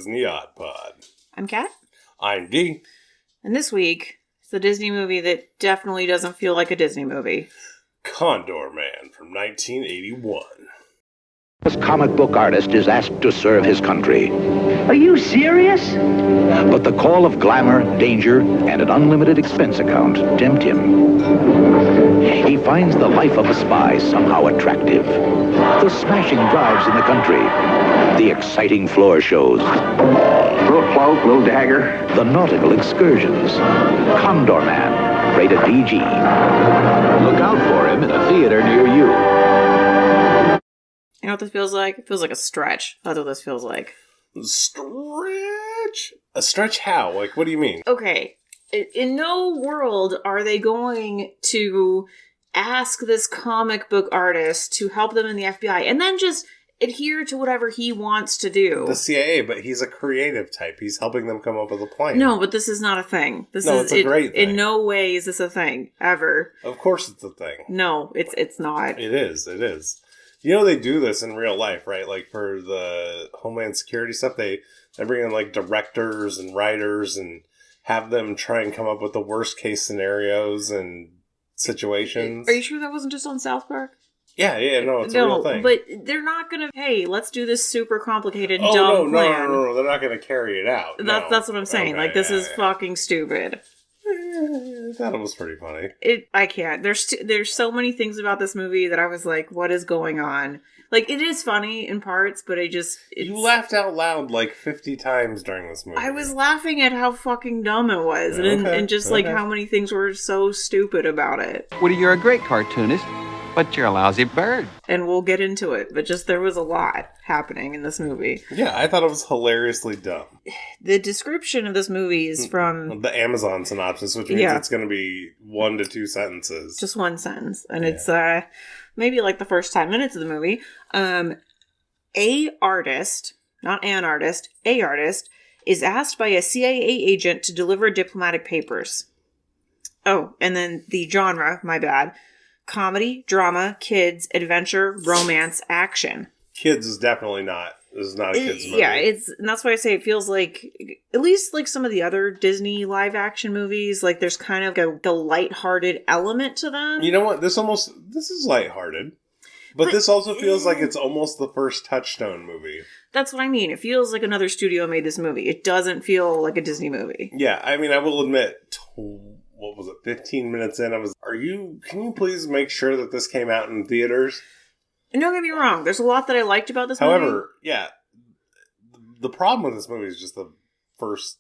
Disney Odd Pod. I'm Kat. I'm D. And this week, it's the Disney movie that definitely doesn't feel like a Disney movie. Condorman from 1981. This comic book artist is asked to serve his country. Are you serious? But the call of glamour, danger, and an unlimited expense account tempt him. He finds the life of a spy somehow attractive. The smashing drives in the country. The exciting floor shows. Little cloak, little dagger. The nautical excursions. Condorman, rated PG. Look out for him in a theater near you. You know what this feels like? It feels like a stretch. That's what this feels like. Stretch? A stretch how? Like, what do you mean? Okay. In no world are they going to ask this comic book artist to help them in the FBI and then just adhere to whatever he wants to do. The CIA, but he's a creative type. He's helping them come up with a plan. No, but this is not a thing. It's a great thing. In no way is this a thing, ever. Of course it's a thing. No, it's not. It is. You know they do this in real life, right? Like for the Homeland Security stuff, they bring in like directors and writers and have them try and come up with the worst case scenarios and situations. Are you sure that wasn't just on South Park? Yeah, no, it's a real thing. But they're not gonna, hey, let's do this super complicated dumb plan. No, they're not gonna carry it out. That's what I'm saying. Okay, this is fucking stupid. I thought it was pretty funny. I can't. There's so many things about this movie that I was like, what is going on? Like, it is funny in parts, but you laughed out loud like 50 times during this movie. I was laughing at how fucking dumb it was, and just like how many things were so stupid about it. Woody, you're a great cartoonist, but you're a lousy bird. And we'll get into it, but just there was a lot happening in this movie. Yeah, I thought it was hilariously dumb. The description of this movie is from the Amazon synopsis, which means it's going to be 1 to 2 sentences. Just one sentence. And it's maybe like the first 10 minutes of the movie. A artist, not an artist, a artist is asked by a CIA agent to deliver diplomatic papers. Oh, and then the genre, my bad. Comedy, drama, kids, adventure, romance, action. Kids is definitely not. This is not a kids movie. Yeah, and that's why I say it feels like, at least like some of the other Disney live action movies, like there's kind of a lighthearted element to them. You know what? This is lighthearted. But this also feels like it's almost the first Touchstone movie. That's what I mean. It feels like another studio made this movie. It doesn't feel like a Disney movie. Yeah, I mean, I will admit, 15 minutes in, can you please make sure that this came out in theaters? And don't get me wrong, there's a lot that I liked about this movie. However, yeah, the problem with this movie is just the first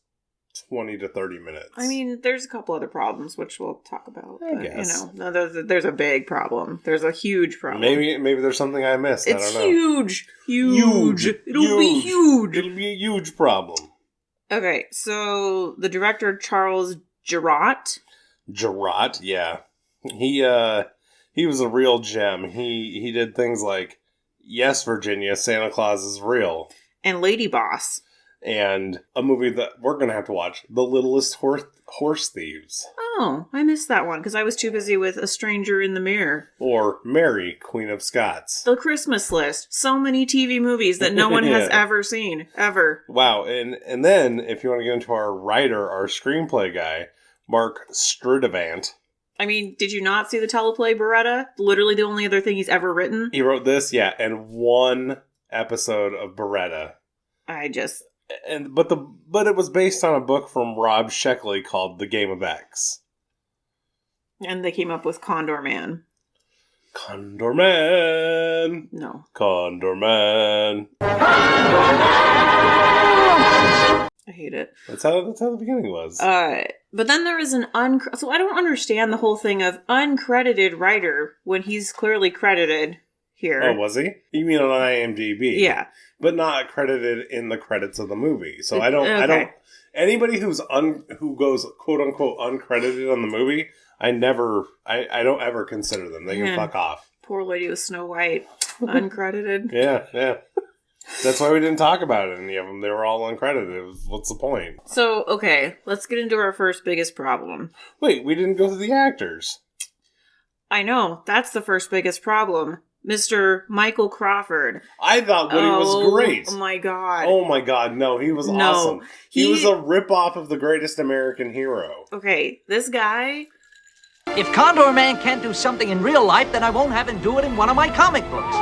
20 to 30 minutes. I mean, there's a couple other problems, which we'll talk about. I guess. You know, there's a big problem. There's a huge problem. Maybe there's something I missed. It's I don't know. Huge. It'll be huge. It'll be a huge problem. Okay, so the director, Charles Jarrott, yeah. He was a real gem. He did things like Yes, Virginia, Santa Claus is Real. And Lady Boss. And a movie that we're going to have to watch, The Littlest Horse Thieves. Oh, I missed that one because I was too busy with A Stranger in the Mirror. Or Mary, Queen of Scots. The Christmas List. So many TV movies that no one has ever seen. Ever. Wow. And then, if you want to get into our writer, our screenplay guy, Mark Sturdivant. I mean, did you not see the teleplay Beretta? Literally the only other thing he's ever written. He wrote this, yeah, and one episode of Beretta. But it was based on a book from Rob Sheckley called The Game of X. And they came up with Condorman. Condorman! No. Condorman! I hate it. That's how the beginning was. But then there is so I don't understand the whole thing of uncredited writer when he's clearly credited here. Oh, was he? You mean on IMDb? Yeah. But not credited in the credits of the movie. So I don't anybody who goes quote unquote uncredited on the movie, I don't ever consider them. They can fuck off. Poor Lady with Snow White. Uncredited. Yeah. That's why we didn't talk about any of them. They were all uncredited. What's the point? So, okay, let's get into our first biggest problem. Wait, we didn't go through the actors. I know. That's the first biggest problem. Mr. Michael Crawford. I thought Woody was great. Oh my god. Oh my god, no, he was awesome. He was a ripoff of the Greatest American Hero. Okay, this guy... If Condorman can't do something in real life, then I won't have him do it in one of my comic books.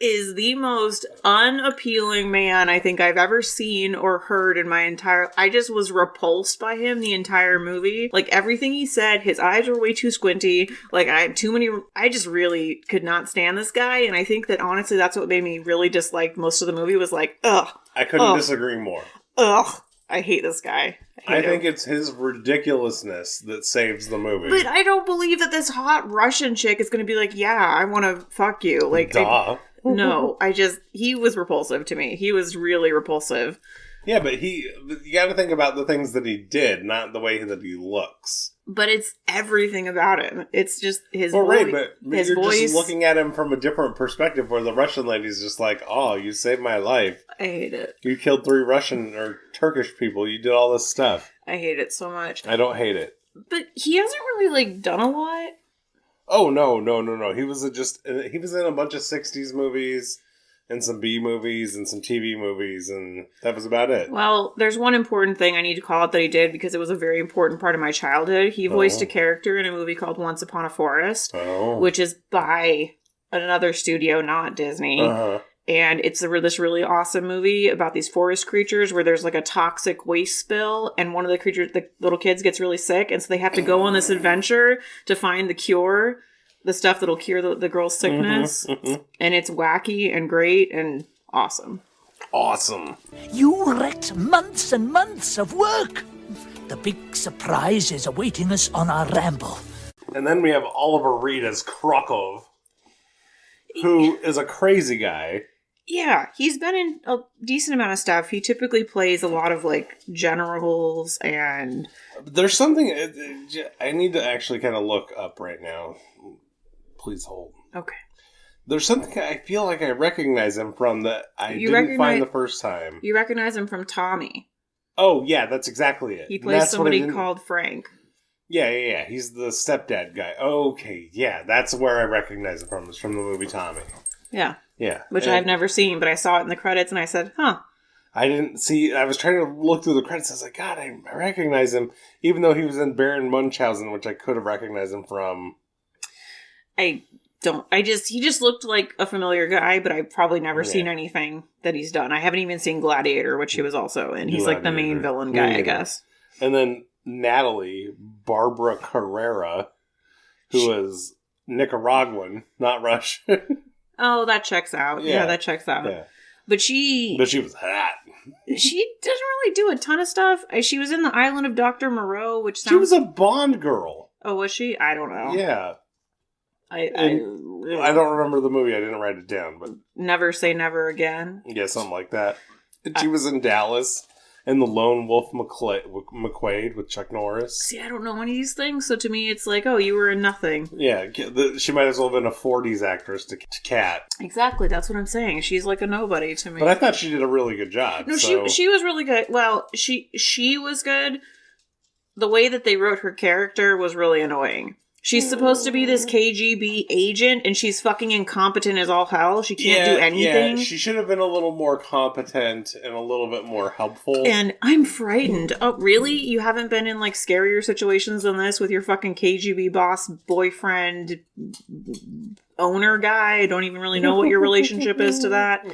Is the most unappealing man I think I've ever seen or heard in my entire... I just was repulsed by him the entire movie. Like, everything he said, his eyes were way too squinty. Like, I just really could not stand this guy, and I think that, honestly, that's what made me really dislike most of the movie, was like, ugh. I couldn't disagree more. Ugh. I hate this guy. I think it's his ridiculousness that saves the movie. But I don't believe that this hot Russian chick is going to be like, yeah, I want to fuck you. Like, duh. No, he was repulsive to me. He was really repulsive. Yeah, but you got to think about the things that he did, not the way that he looks. But it's everything about him. It's just his voice. Right, but you're just looking at him from a different perspective, where the Russian lady's just like, oh, you saved my life. I hate it. You killed 3 Russian or Turkish people. You did all this stuff. I hate it so much. I don't hate it. But he hasn't really, done a lot. Oh, no. He was in a bunch of 60s movies and some B movies and some TV movies, and that was about it. Well, there's one important thing I need to call out that he did, because it was a very important part of my childhood. He voiced a character in a movie called Once Upon a Forest, which is by another studio, not Disney. Uh-huh. And it's this really awesome movie about these forest creatures where there's a toxic waste spill, and one of the little kids gets really sick, and so they have to go on this adventure to find the cure, the stuff that'll cure the girl's sickness. And it's wacky and great and awesome. Awesome. You wrecked months and months of work. The big surprise is awaiting us on our ramble. And then we have Oliver Reed as Krakow, who is a crazy guy. Yeah, he's been in a decent amount of stuff. He typically plays a lot of, generals and... There's something... I need to actually kind of look up right now. Please hold. Okay. There's something I feel like I recognize him from that I didn't find the first time. You recognize him from Tommy. Oh, yeah, that's exactly it. He plays somebody called Frank. Yeah. He's the stepdad guy. Okay, yeah, that's where I recognize him from. It's from the movie Tommy. Yeah. Yeah. Which I've never seen, but I saw it in the credits and I said, huh. I didn't see... I was trying to look through the credits. I was like, God, I recognize him. Even though he was in Baron Munchausen, which I could have recognized him from. He just looked like a familiar guy, but I've probably never seen anything that he's done. I haven't even seen Gladiator, which he was also in. He's the main villain guy, I guess. And then Natalie, Barbara Carrera, who is Nicaraguan, not Russian. Oh, that checks out. Yeah, that checks out. Yeah. But she was hot. She doesn't really do a ton of stuff. She was in The Island of Dr. Moreau, which sounds... She was a Bond girl. Oh, was she? I don't know. Yeah. I don't remember the movie. I didn't write it down, but... Never Say Never Again? Yeah, something like that. And she was in Dallas. And the Lone Wolf McQuaid with Chuck Norris. See, I don't know any of these things, so to me it's like, oh, you were in nothing. Yeah, she might as well have been a 40s actress to Kat. Exactly, that's what I'm saying. She's like a nobody to me. But I thought she did a really good job. No, she was really good. Well, she was good. The way that they wrote her character was really annoying. She's supposed to be this KGB agent, and she's fucking incompetent as all hell. She can't do anything. Yeah, she should have been a little more competent and a little bit more helpful. And I'm frightened. Oh, really? You haven't been in, scarier situations than this with your fucking KGB boss, boyfriend, owner guy? I don't even really know what your relationship is to that.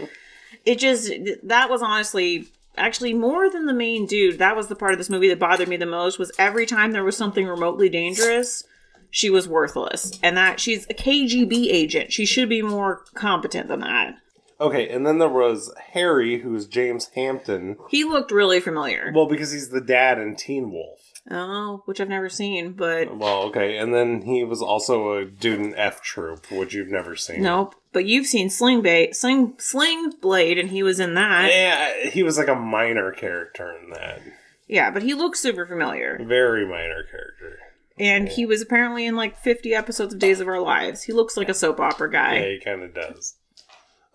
That was honestly... Actually, more than the main dude, that was the part of this movie that bothered me the most, was every time there was something remotely dangerous... She was worthless. And that she's a KGB agent. She should be more competent than that. Okay, and then there was Harry, who's James Hampton. He looked really familiar. Well, because he's the dad in Teen Wolf. Oh, which I've never seen, but... Well, okay, and then he was also a dude in F Troop, which you've never seen. Nope, but you've seen Sling Blade, and he was in that. Yeah, he was like a minor character in that. Yeah, but he looks super familiar. Very minor character. And he was apparently in 50 episodes of Days of Our Lives. He looks like a soap opera guy. Yeah, he kind of does.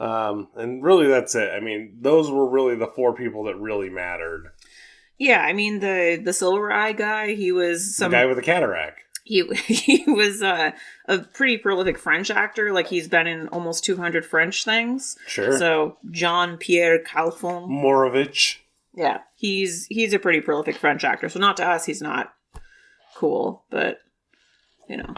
And really that's it. I mean, those were really the 4 people that really mattered. Yeah, I mean, the Silver Eye guy, he was the guy with the cataract. He was a pretty prolific French actor. Like, he's been in almost 200 French things. Sure. So, Jean-Pierre Calfon. Morovitch. Yeah, he's a pretty prolific French actor. So, not to us, he's not cool, but, you know.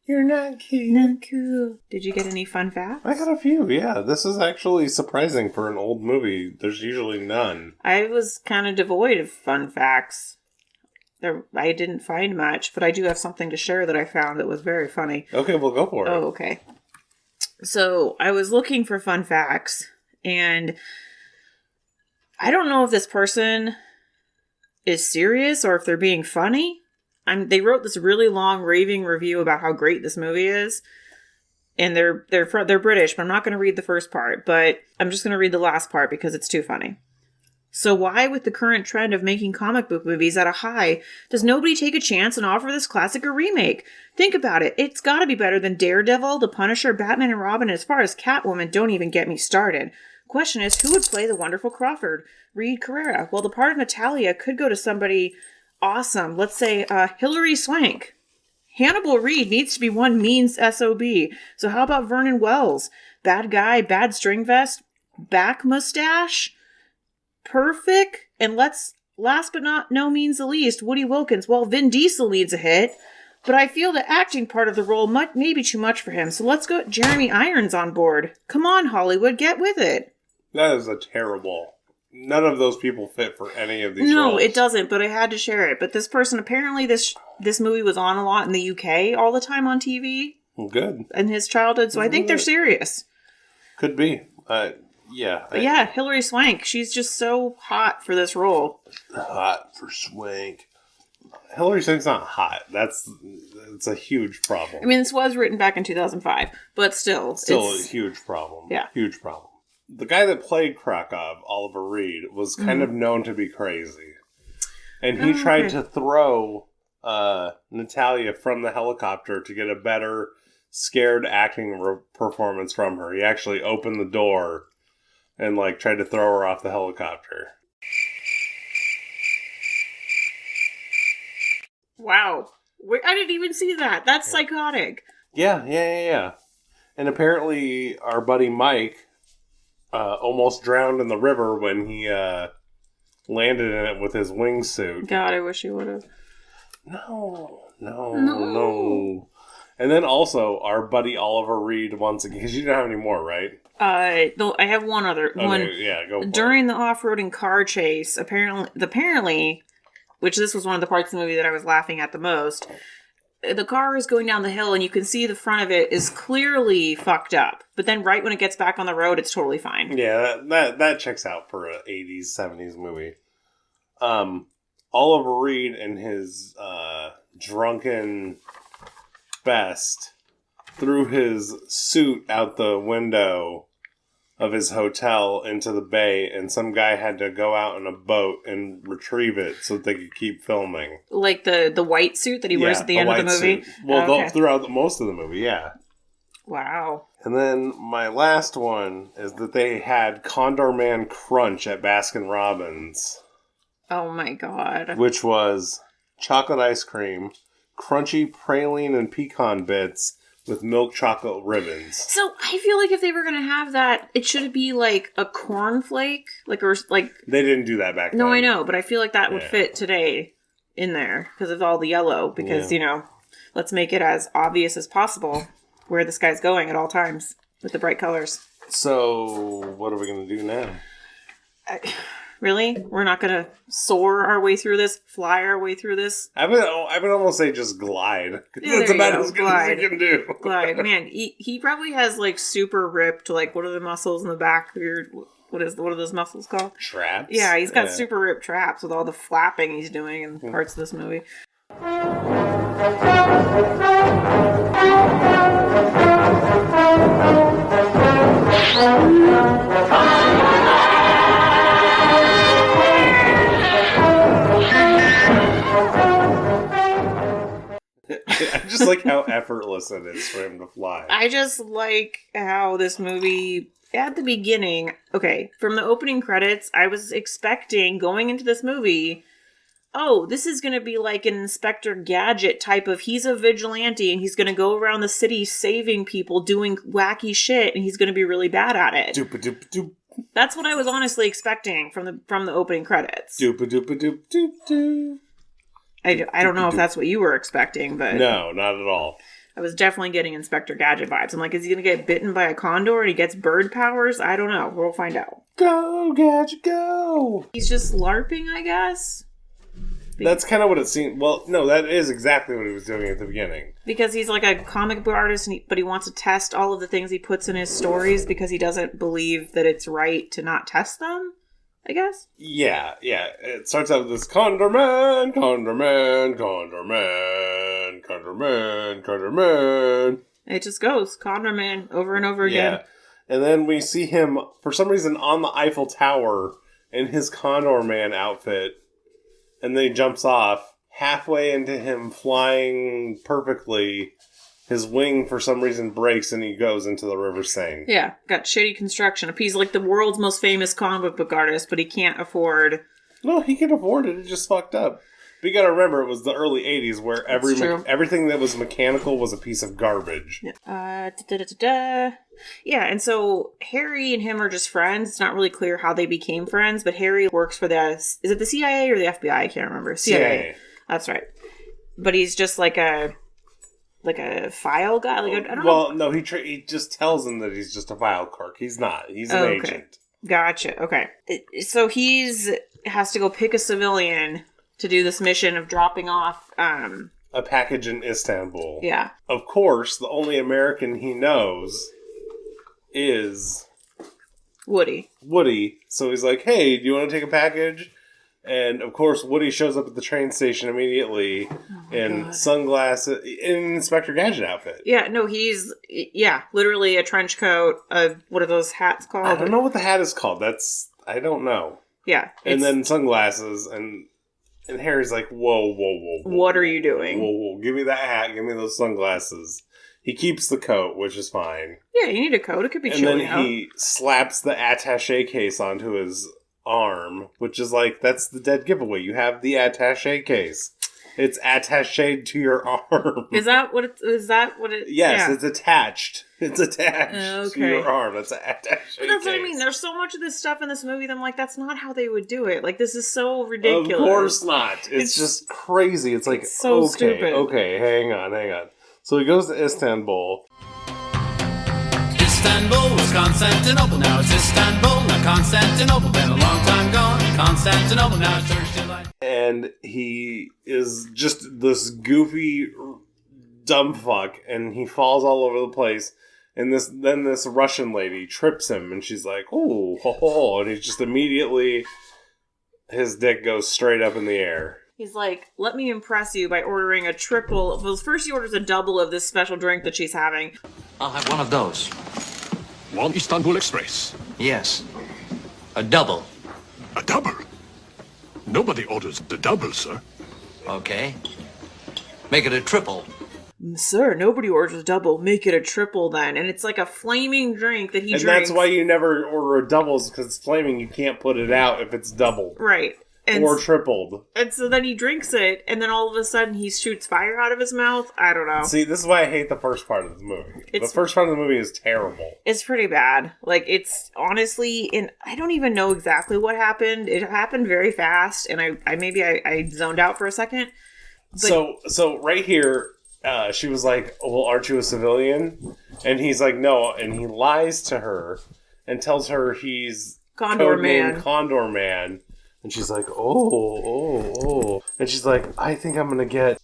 You're not cute. Not cool. Did you get any fun facts? I got a few, yeah. This is actually surprising for an old movie. There's usually none. I was kind of devoid of fun facts. I didn't find much, but I do have something to share that I found that was very funny. Okay, we'll go for it. Oh, okay. So, I was looking for fun facts, and I don't know if this person is serious or if they're being funny. They wrote this really long raving review about how great this movie is, and they're British, but I'm not going to read the first part, but I'm just going to read the last part because it's too funny. So why, with the current trend of making comic book movies at a high, does nobody take a chance and offer this classic a remake? Think about it. It's gotta be better than Daredevil, The Punisher, Batman and Robin, and as far as Catwoman, don't even get me started. Question is, who would play the wonderful Crawford? Reed Carrera. Well, the part of Natalia could go to somebody awesome. Let's say, Hilary Swank. Hannibal Reed needs to be one mean SOB. So how about Vernon Wells? Bad guy, bad string vest, back mustache? Perfect. And last but not no means the least, Woody Wilkins. Well, Vin Diesel needs a hit, but I feel the acting part of the role may be too much for him. So let's go Jeremy Irons on board. Come on, Hollywood, get with it. That is a terrible. None of those people fit for any of these roles. No, it doesn't, but I had to share it. But this person, apparently this movie was on a lot in the UK all the time on TV. Good. In his childhood, so I think they're serious. Could be. Yeah. But yeah, Hilary Swank, she's just so hot for this role. Hot for Swank. Hilary Swank's not hot. It's a huge problem. I mean, this was written back in 2005, but still. Still a huge problem. Yeah. Huge problem. The guy that played Krakow, Oliver Reed, was kind of known to be crazy. And he tried to throw Natalia from the helicopter to get a better scared acting performance from her. He actually opened the door and tried to throw her off the helicopter. Wow. I didn't even see that. That's psychotic. Yeah. And apparently our buddy Mike almost drowned in the river when he landed in it with his wingsuit. God, I wish he would have. No. And then also our buddy Oliver Reed once again, because you don't have any more, right? No, I have one other one. Yeah, go for it. During the off-roading car chase, apparently, which this was one of the parts of the movie that I was laughing at the most, the car is going down the hill and you can see the front of it is clearly fucked up. But then right when it gets back on the road, it's totally fine. Yeah, that checks out for an 80s, 70s movie. Oliver Reed and his drunken best threw his suit out the window of his hotel into the bay, and some guy had to go out in a boat and retrieve it so that they could keep filming. Like the white suit that he wears at the end of the movie? Suit. Well, throughout most of the movie, yeah. Wow. And then my last one is that they had Condorman Crunch at Baskin-Robbins. Oh my god. Which was chocolate ice cream, crunchy praline and pecan bits with milk chocolate ribbons. So I feel like if they were gonna have that, it should be like a cornflake, They didn't do that back then. No, I know, but I feel like that would fit today in there because of all the yellow. Because let's make it as obvious as possible where this guy's going at all times with the bright colors. So what are we gonna do now? Really? We're not gonna soar our way through this? Fly our way through this? I would almost say just glide. Yeah, That's about as good as you can do. Glide. Man, he probably has super ripped, what are the muscles in the back of your... What are those muscles called? Traps? Yeah, he's got super ripped traps with all the flapping he's doing in parts of this movie. I just like how effortless it is for him to fly. I just like how this movie, at the beginning, from the opening credits, I was expecting, going into this movie, oh, this is going to be like an Inspector Gadget type of, he's a vigilante and he's going to go around the city saving people, doing wacky shit, and he's going to be really bad at it. Doop-a-doop-a-doop. That's what I was honestly expecting from the opening credits. Doop-a-doop-a-doop-doop-doop. I don't know if that's what you were expecting, but... No, not at all. I was definitely getting Inspector Gadget vibes. I'm like, is he going to get bitten by a condor and he gets bird powers? I don't know. We'll find out. Go, Gadget, go! He's just LARPing, I guess? That's kind of what it seemed. Well, no, that is exactly what he was doing at the beginning. Because he's like a comic book artist, but he wants to test all of the things he puts in his stories because he doesn't believe that it's right to not test them, I guess? Yeah. It starts out with this Condorman, Condorman, Condorman, Condorman, Condorman. It just goes, Condorman, over and over again. Yeah. And then we see him, for some reason, on the Eiffel Tower in his Condorman outfit. And then he jumps off. Halfway into him flying perfectly, his wing for some reason breaks and he goes into the River Seine. Yeah, got shitty construction. He's like the world's most famous comic book artist, but he can't afford... No, he can afford it. It just fucked up. But you gotta remember, it was the early 80s where everything that was mechanical was a piece of garbage. Yeah, and so Harry and him are just friends. It's not really clear how they became friends, but Harry works for is it the CIA or the FBI? I can't remember. CIA. That's right. But he's just like a file guy. Like I don't know. Well, no, he just tells him that he's just a file clerk. He's not. He's an agent. Gotcha. Okay. So has to go pick a civilian to do this mission of dropping off a package in Istanbul. Yeah. Of course, the only American he knows is Woody. So he's like, hey, do you want to take a package? And of course, Woody shows up at the train station immediately in sunglasses, in Inspector Gadget outfit. Yeah, no, he's literally a trench coat. What are those hats called? I don't know what the hat is called. I don't know. Yeah. And then sunglasses, and Harry's like, whoa. What are you doing? Whoa, give me that hat, give me those sunglasses. He keeps the coat, which is fine. Yeah, you need a coat. It could be chilly out. And then he slaps the attaché case onto his arm, which is like, that's the dead giveaway. You have the attaché case. It's attached to your arm. Is that what it? Yes, yeah. it's attached. It's attached to your arm. That's an attaché But that's case. what I mean. There's so much of this stuff in this movie that I'm like, that's not how they would do it. Like, this is so ridiculous. Of course not. It's just crazy. It's like, so stupid. Okay, hang on. So he goes to Istanbul. Istanbul was Constantinople, now it's Istanbul, not Constantinople, been a long time gone. Constantinople, now it's turns to light. And he is just this goofy dumb fuck, and he falls all over the place. And then this Russian lady trips him, and she's like, "Oh, ho, ho," and he's just immediately, his dick goes straight up in the air. He's like, let me impress you by ordering a triple. Well, first he orders a double of this special drink that she's having. I'll have one of those. One Istanbul Express. Yes. A double. A double? Nobody orders the double, sir. Okay. Make it a triple. Sir, nobody orders a double. Make it a triple then. And it's like a flaming drink that he drinks. And that's why you never order a doubles, because it's flaming. You can't put it out if it's doubled. Right. Or tripled. And so then he drinks it, and then all of a sudden he shoots fire out of his mouth. I don't know. See, this is why I hate the first part of the movie. The first part of the movie is terrible. It's pretty bad. Like, it's honestly, and I don't even know exactly what happened. It happened very fast, and I zoned out for a second. But So right here, she was like, well, aren't you a civilian? And he's like, no. And he lies to her and tells her he's Condorman. Condorman. And she's like, oh. And she's like, I think I'm going to get,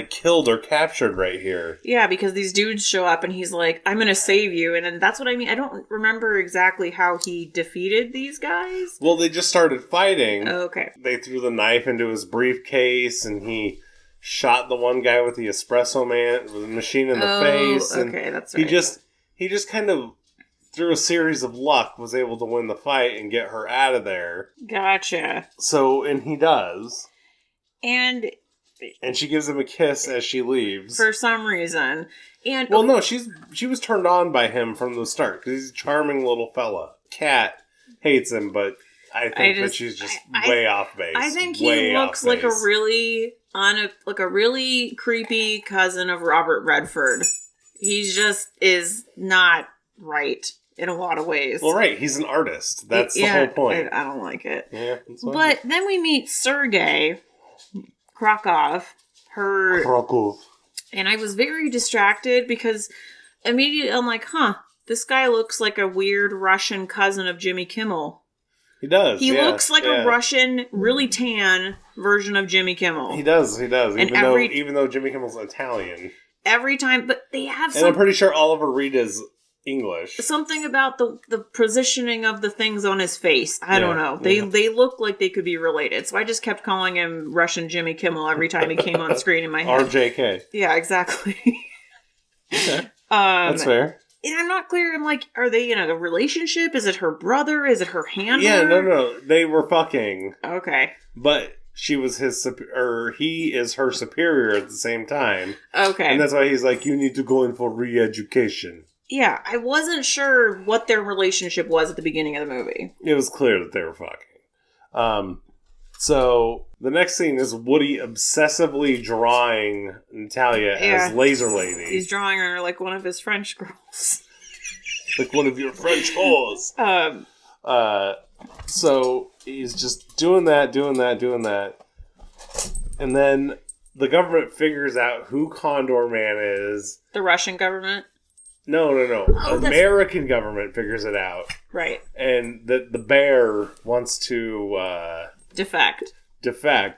killed or captured right here. Yeah, because these dudes show up and he's like, I'm going to save you. And then that's what I mean. I don't remember exactly how he defeated these guys. Well, they just started fighting. Oh, okay. They threw the knife into his briefcase and he shot the one guy with the espresso machine in the face. And okay, that's right. He just kind of, through a series of luck, was able to win the fight and get her out of there. Gotcha. So, and he does. And she gives him a kiss as she leaves. For some reason. And well, no, she was turned on by him from the start, because he's a charming little fella. Kat hates him, but I think that she's just way off base. I think he looks like a really creepy cousin of Robert Redford. He just is not right in a lot of ways. Well, right. He's an artist. That's the whole point. I don't like it. Yeah. But then we meet Sergei Krakow. And I was very distracted because immediately I'm like, this guy looks like a weird Russian cousin of Jimmy Kimmel. He does. He looks like a Russian, really tan version of Jimmy Kimmel. He does. And even though Jimmy Kimmel's Italian. Every time, but they have And I'm pretty sure Oliver Reed is English. Something about the positioning of the things on his face. I don't know. They look like they could be related. So I just kept calling him Russian Jimmy Kimmel every time he came on screen in my head. RJK. Yeah, exactly. Okay. That's fair. And I'm not clear. I'm like, are they in a relationship? Is it her brother? Is it her handler? Yeah, no. They were fucking. Okay. But she was he is her superior at the same time. Okay. And that's why he's like, you need to go in for re-education. Yeah, I wasn't sure what their relationship was at the beginning of the movie. It was clear that they were fucking. So the next scene is Woody obsessively drawing Natalia as Laser Lady. He's drawing her like one of his French girls. Like one of your French whores. So he's just doing that. And then the government figures out who Condorman is. The Russian government? No. American government figures it out. Right. And the bear wants to... defect,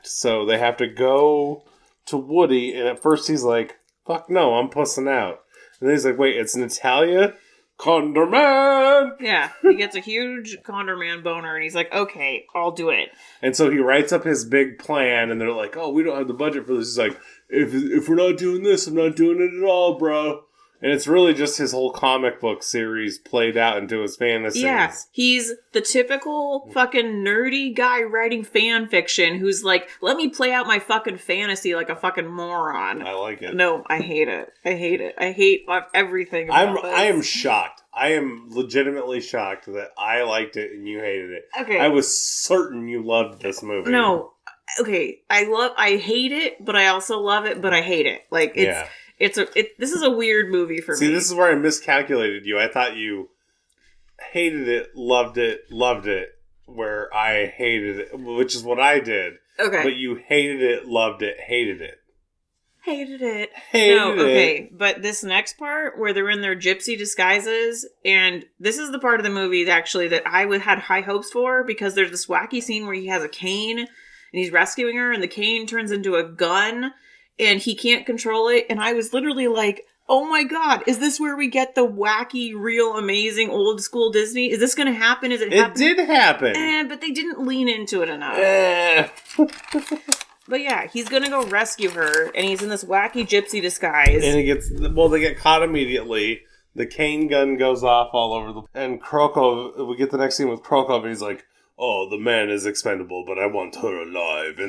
so they have to go to Woody, and at first he's like, fuck no, I'm pussing out. And then he's like, wait, it's Natalia? Condorman! Yeah, he gets a huge Condorman boner, and he's like, okay, I'll do it. And so he writes up his big plan, and they're like, oh, we don't have the budget for this. He's like, if we're not doing this, I'm not doing it at all, bro. And it's really just his whole comic book series played out into his fantasies. Yeah, he's the typical fucking nerdy guy writing fan fiction who's like, let me play out my fucking fantasy like a fucking moron. I like it. No, I hate it. I hate everything about this. I am shocked. I am legitimately shocked that I liked it and you hated it. Okay. I was certain you loved this movie. No. Okay, I hate it, but I also love it, but I hate it. Like, this is a weird movie for me. See, this is where I miscalculated you. I thought you hated it, loved it, where I hated it, which is what I did. Okay. But you hated it, loved it, hated it. Hated it. But this next part, where they're in their gypsy disguises, and this is the part of the movie that I had high hopes for, because there's this wacky scene where he has a cane, and he's rescuing her, and the cane turns into a gun, and he can't control it, and I was literally like, oh my god, is this where we get the wacky, real, amazing, old school Disney? Is this going to happen? Is it happening? It did happen. But they didn't lean into it enough. But yeah, he's going to go rescue her, and he's in this wacky gypsy disguise. And they get caught immediately. The cane gun goes off all over and Krokov, we get the next scene with Krokov, and he's like, oh, the man is expendable, but I want her alive.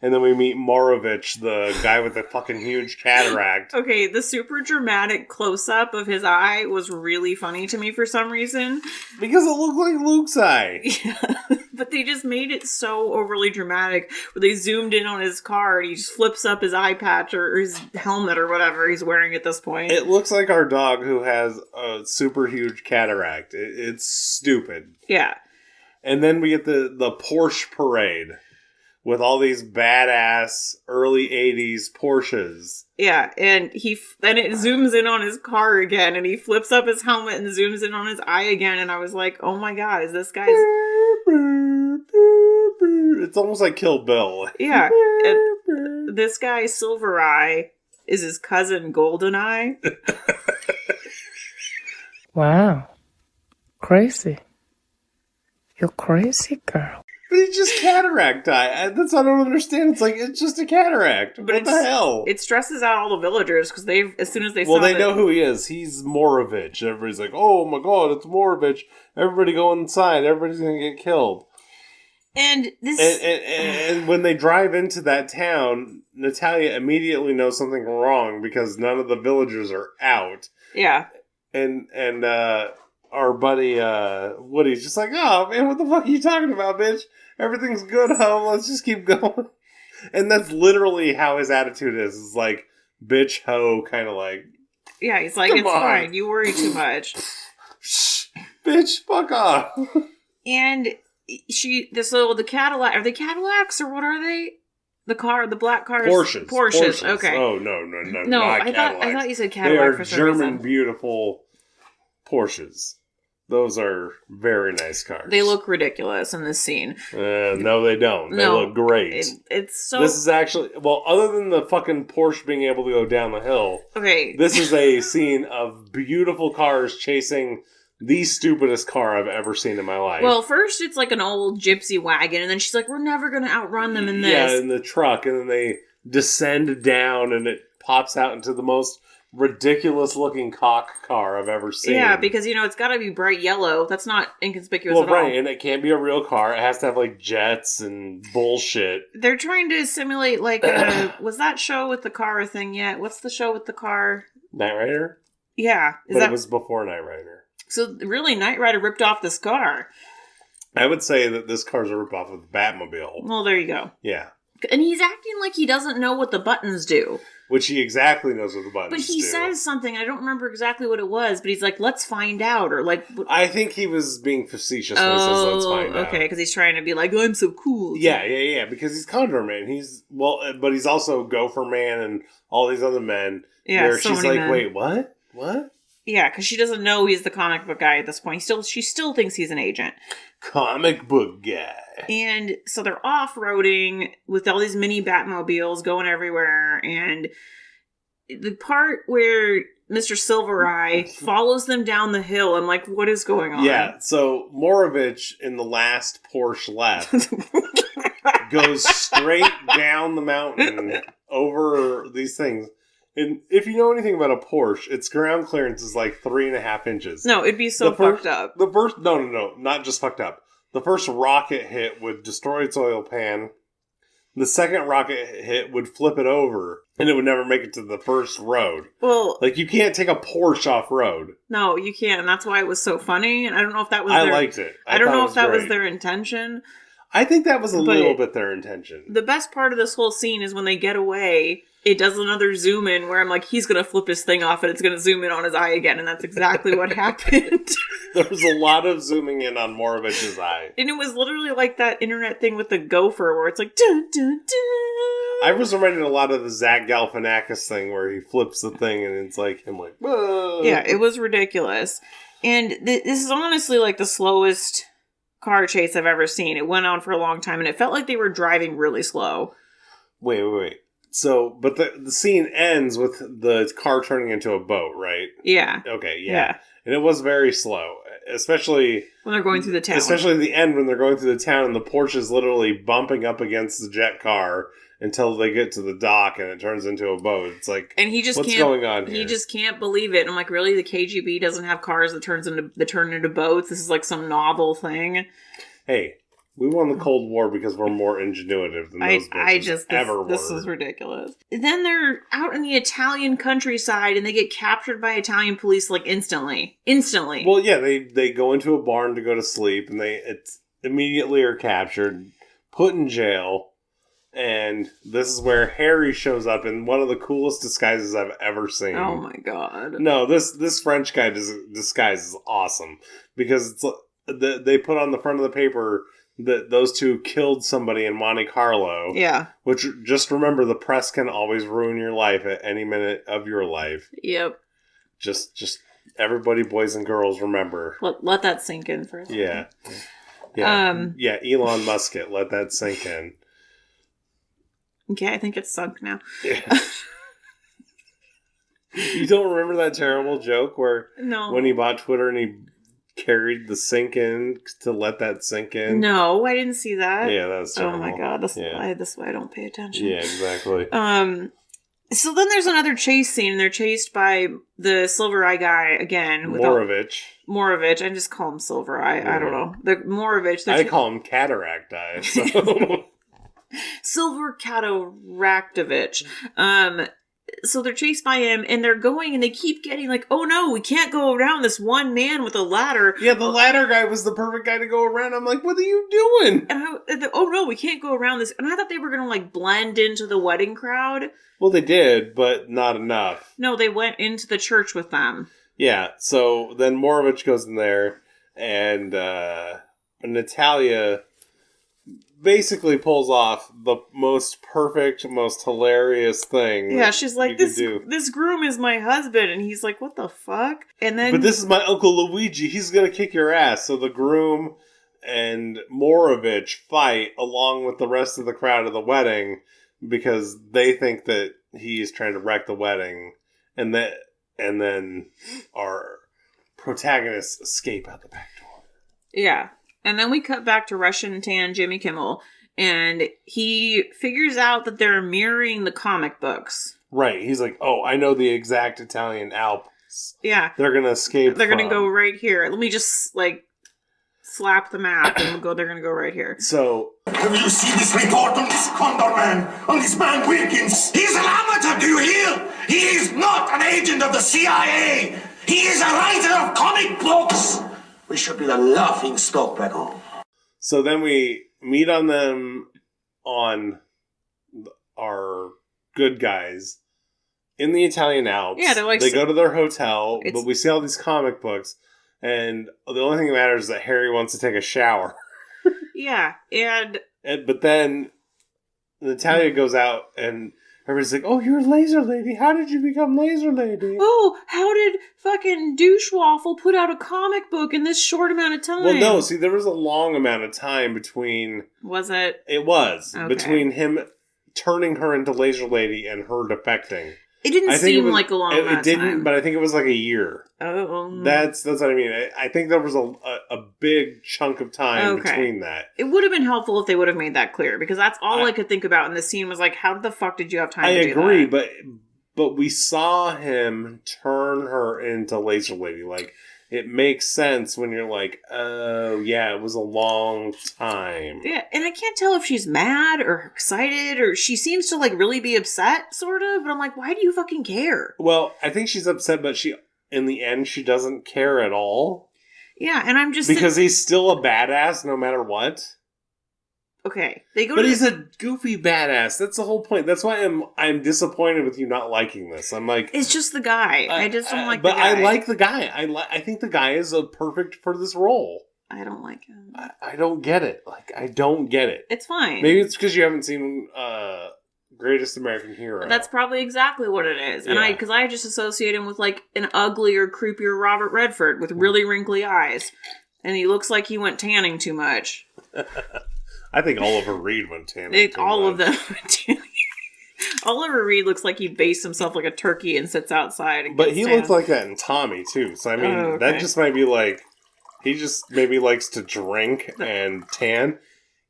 And then we meet Morovich, the guy with the fucking huge cataract. Okay, the super dramatic close-up of his eye was really funny to me for some reason. Because it looked like Luke's eye. Yeah, but they just made it so overly dramatic, where they zoomed in on his car and he just flips up his eye patch or his helmet or whatever he's wearing at this point. It looks like our dog who has a super huge cataract. It's stupid. Yeah. And then we get the Porsche parade. With all these badass early 80s Porsches. Yeah, and then it zooms in on his car again, and he flips up his helmet and zooms in on his eye again, and I was like, oh my god, is this guy's... It's almost like Kill Bill. Yeah, this guy, Silver Eye, is his cousin, Golden Eye. Wow. Crazy. You're crazy, girl. But it's just cataract eye. That's what I don't understand. It's like, it's just a cataract. But what the hell? It stresses out all the villagers, because as soon as they Well, they know who he is. He's Morovich. Everybody's like, oh my god, it's Morovich. Everybody go inside. Everybody's going to get killed. And this... And when they drive into that town, Natalia immediately knows something wrong, because none of the villagers are out. Yeah. And our buddy Woody's just like, oh man, what the fuck are you talking about, bitch? Everything's good, ho. Let's just keep going. And that's literally how his attitude is. It's like, bitch, ho, kind of like. Yeah, he's like, it's fine. You worry too much. Bitch, fuck off. And the Cadillac, are they Cadillacs or what are they? The black cars? Porsches. Okay. Oh, no, not I Cadillacs. thought you said Cadillac for some reason. They are German beautiful Porsches. Those are very nice cars. They look ridiculous in this scene. No, they don't. They look great. It's so... This is actually... Well, other than the fucking Porsche being able to go down the hill, okay, this is a scene of beautiful cars chasing the stupidest car I've ever seen in my life. Well, first it's like an old gypsy wagon, and then she's like, we're never going to outrun them in this. Yeah, in the truck, and then they descend down, and it pops out into the most ridiculous looking cock car I've ever seen. Yeah, because, it's got to be bright yellow. That's not inconspicuous at all. Right, and it can't be a real car. It has to have, like, jets and bullshit. They're trying to simulate, like, was that show with the car a thing yet? What's the show with the car? Knight Rider? Yeah. It was before Knight Rider. So, really, Knight Rider ripped off this car. I would say that this car's a ripoff of the Batmobile. Well, there you go. Yeah. And he's acting like he doesn't know what the buttons do. Which he exactly knows what the buttons do. But he says something, I don't remember exactly what it was, but he's like, let's find out, or like... I think he was being facetious when he says, let's find out. Okay, because he's trying to be like, I'm so cool. Yeah, because he's Condorman. But he's also Gopher Man and all these other men. Yeah, where she's like, men. Wait, what? What? Yeah, because she doesn't know he's the comic book guy at this point. She still thinks he's an agent. Comic book guy. And so they're off-roading with all these mini Batmobiles going everywhere, and the part where Mr. Silver Eye follows them down the hill, I'm like, what is going on? Yeah, so Morovich in the last Porsche left goes straight down the mountain over these things. And if you know anything about a Porsche, its ground clearance is like 3.5 inches. No, it'd be so fucked up. No, not just fucked up. The first rocket hit would destroy its oil pan. The second rocket hit would flip it over, and it would never make it to the first road. Well, like, you can't take a Porsche off road. No, you can't, and that's why it was so funny. And I don't know if that was. I liked it. I don't know if that was their intention. I think that was a little bit their intention. The best part of this whole scene is when they get away. It does another zoom in where I'm like, he's going to flip his thing off and it's going to zoom in on his eye again. And that's exactly what happened. There was a lot of zooming in on Morovich's eye. And it was literally like that internet thing with the gopher where it's like, dun, dun, dun. I was reminded a lot of the Zach Galifianakis thing where he flips the thing and it's like him like, whoa. Yeah, it was ridiculous. And this is honestly like the slowest car chase I've ever seen. It went on for a long time and it felt like they were driving really slow. Wait. So, but the scene ends with the car turning into a boat, right? Yeah. Okay, yeah. And it was very slow, especially... when they're going through the town. Especially at the end when they're going through the town and the Porsche is literally bumping up against the jet car until they get to the dock and it turns into a boat. It's like, and he just what's going on here? He just can't believe it. And I'm like, really? The KGB doesn't have cars that turn into boats? This is like some novel thing? Hey... we won the Cold War because we're more ingenuitive than those bitches ever were. This is ridiculous. Then they're out in the Italian countryside and they get captured by Italian police like instantly. Well, yeah, they go into a barn to go to sleep and they immediately are captured, put in jail, and this is where Harry shows up in one of the coolest disguises I've ever seen. Oh my god. No, this French guy disguise is awesome because they put on the front of the paper that those two killed somebody in Monte Carlo. Yeah. Which, just remember, the press can always ruin your life at any minute of your life. Yep. Just everybody, boys and girls, remember. Let that sink in for a second. Yeah. Elon Musk it. Let that sink in. Okay, I think it's sunk now. Yeah. You don't remember that terrible joke where when he bought Twitter and he carried the sink in to let that sink in? No, I didn't see that. Yeah, that's terrible. Oh my god, this is why I don't pay attention. Yeah, exactly. So then there's another chase scene, and they're chased by the Silver Eye guy again. Morovich. I just call him Silver Eye. Yeah. I don't know. The Morovich. I call him Cataract Eye. So. Silver Cataractovich. so they're chased by him, and they're going, and they keep getting like, oh no, we can't go around this one man with a ladder. Yeah, the ladder guy was the perfect guy to go around. I'm like, what are you doing? Oh no, we can't go around this. And I thought they were going to like blend into the wedding crowd. Well, they did, but not enough. No, they went into the church with them. Yeah, so then Morovich goes in there, and Natalia basically pulls off the most perfect, most hilarious thing. Yeah, she's like, this groom is my husband, and he's like, what the fuck? And then, but this is my Uncle Luigi. He's gonna kick your ass. So the groom and Morovich fight along with the rest of the crowd of the wedding because they think that he's trying to wreck the wedding, and then our protagonists escape out the back door. Yeah. And then we cut back to Russian tan Jimmy Kimmel, and he figures out that they're mirroring the comic books. Right. He's like, oh, I know the exact Italian Alps. Yeah. They're going to escape They're going to go right here. Let me just, like, slap the map, and they're going to go right here. So... Have you seen this report on this Condorman? On this man Wilkins? He's an amateur, do you hear? He is not an agent of the CIA. He is a writer of comic books. We should be the laughing stock back home. So then we meet on them on our good guys in the Italian Alps. Yeah, they're like... They go to their hotel, but we see all these comic books, and the only thing that matters is that Harry wants to take a shower. Yeah, and... But then Natalia goes out, and everybody's like, oh, you're Laser Lady. How did you become Laser Lady? Oh, how did fucking Douchewaffle put out a comic book in this short amount of time? Well, no, see, there was a long amount of time between... Was it? It was. Okay. Between him turning her into Laser Lady and her defecting. It didn't seem like a long amount of time. It didn't, but I think it was like a year. Oh. That's what I mean. I think there was a big chunk of time between that. It would have been helpful if they would have made that clear, because that's all I could think about in the scene was like, how the fuck did you have time to do that? I agree, but we saw him turn her into Laser Lady. Like, it makes sense when you're like, oh, yeah, it was a long time. Yeah, and I can't tell if she's mad or excited, or she seems to, like, really be upset, sort of, but I'm like, why do you fucking care? Well, I think she's upset, but in the end, she doesn't care at all. Yeah, and I'm just... Because he's still a badass no matter what. Okay, they go but he's a goofy badass. That's the whole point. That's why I'm disappointed with you not liking this. I'm like, it's just the guy. I just don't like. But the guy. I like the guy. I think the guy is perfect for this role. I don't like him. I don't get it. Like, I don't get it. It's fine. Maybe it's because you haven't seen Greatest American Hero. That's probably exactly what it is. And because I just associate him with like an uglier, creepier Robert Redford with really wrinkly eyes, and he looks like he went tanning too much. I think Oliver Reed went tanning. All of them went tanning. Oliver Reed looks like he based himself like a turkey and sits outside. And but he looked like that in Tommy too. So I mean, that just might be like he just maybe likes to drink and tan.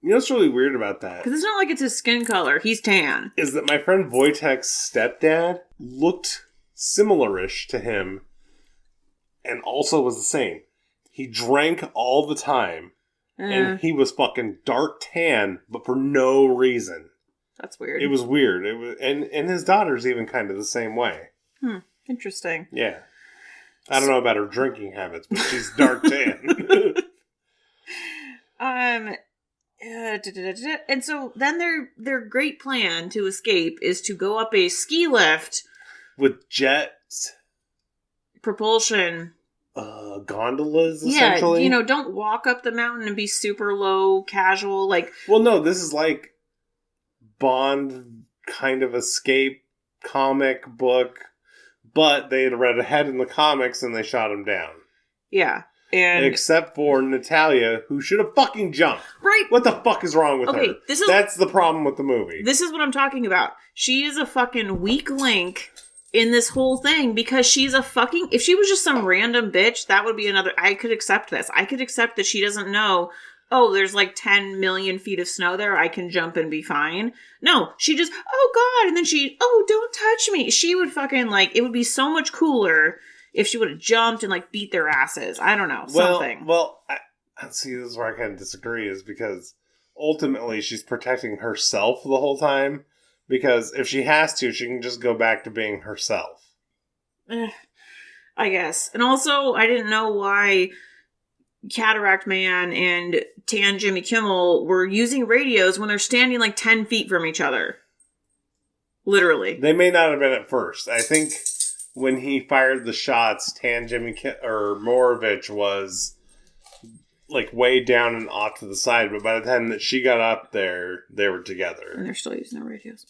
You know what's really weird about that? Because it's not like it's his skin color. He's tan. Is that my friend Wojtek's stepdad looked similar-ish to him, and also was the same. He drank all the time. And he was fucking dark tan, but for no reason. That's weird. It was weird. It was, and his daughter's even kind of the same way. Interesting. Yeah. I don't know about her drinking habits, but she's dark tan. And so then their great plan to escape is to go up a ski lift with jets, propulsion. Gondolas, essentially. Yeah, don't walk up the mountain and be super low, casual, like... Well, no, this is like Bond kind of escape comic book, but they had read ahead in the comics and they shot him down. Yeah, and... Except for Natalia, who should have fucking jumped. Right. What the fuck is wrong with her? That's the problem with the movie. This is what I'm talking about. She is a fucking weak link in this whole thing, because she's a fucking... If she was just some random bitch, that would be another... I could accept this. I could accept that she doesn't know, oh, there's like 10 million feet of snow there, I can jump and be fine. No, she just, oh god, and then oh, don't touch me. She would fucking, like, it would be so much cooler if she would have jumped and, like, beat their asses. I don't know, something. Well, see, this is where I kind of disagree, is because ultimately she's protecting herself the whole time. Because if she has to, she can just go back to being herself. I guess. And also, I didn't know why Cataract Man and Tan Jimmy Kimmel were using radios when they're standing like 10 feet from each other. Literally. They may not have been at first. I think when he fired the shots, or Morovich was like way down and off to the side, but by the time that she got up there, they were together. And they're still using their radios.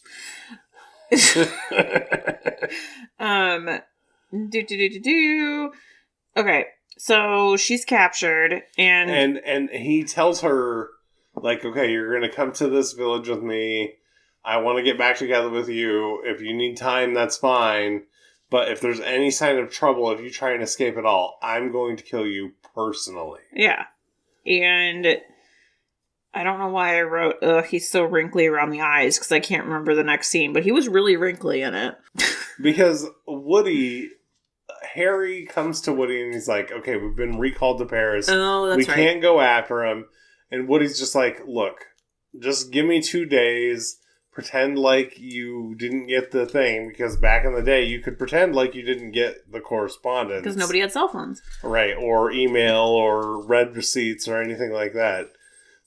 Okay, so she's captured, and he tells her, like, okay, you're going to come to this village with me. I want to get back together with you. If you need time, that's fine. But if there's any sign of trouble, if you try and escape at all, I'm going to kill you personally. Yeah. And I don't know why I wrote, he's so wrinkly around the eyes, because I can't remember the next scene, but he was really wrinkly in it. Because Harry comes to Woody and he's like, okay, we've been recalled to Paris. Oh, that's right. We can't go after him. And Woody's just like, look, just give me 2 days. Pretend like you didn't get the thing, because back in the day, you could pretend like you didn't get the correspondence. Because nobody had cell phones. Right, or email, or read receipts, or anything like that.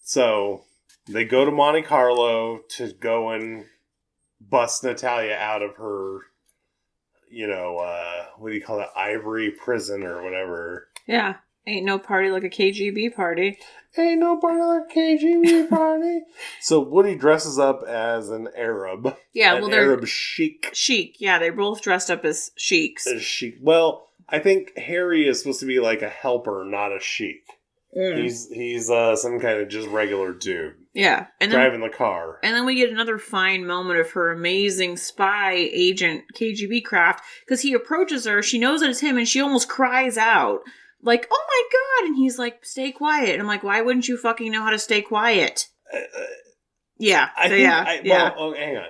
So, they go to Monte Carlo to go and bust Natalia out of her, what do you call it, ivory prison or whatever. Yeah, ain't no party like a KGB party. Ain't no party like a KGB party. So Woody dresses up as an Arab. Yeah, well, they're Arab sheik. Sheik, yeah, they're both dressed up as sheiks. As sheik. Well, I think Harry is supposed to be like a helper, not a sheik. He's some kind of just regular dude. Yeah, and driving the car. And then we get another fine moment of her amazing spy agent KGB craft, because he approaches her, she knows that it's him, and she almost cries out. Like, oh my god! And he's like, stay quiet. And I'm like, why wouldn't you fucking know how to stay quiet? Yeah. Well, hang on.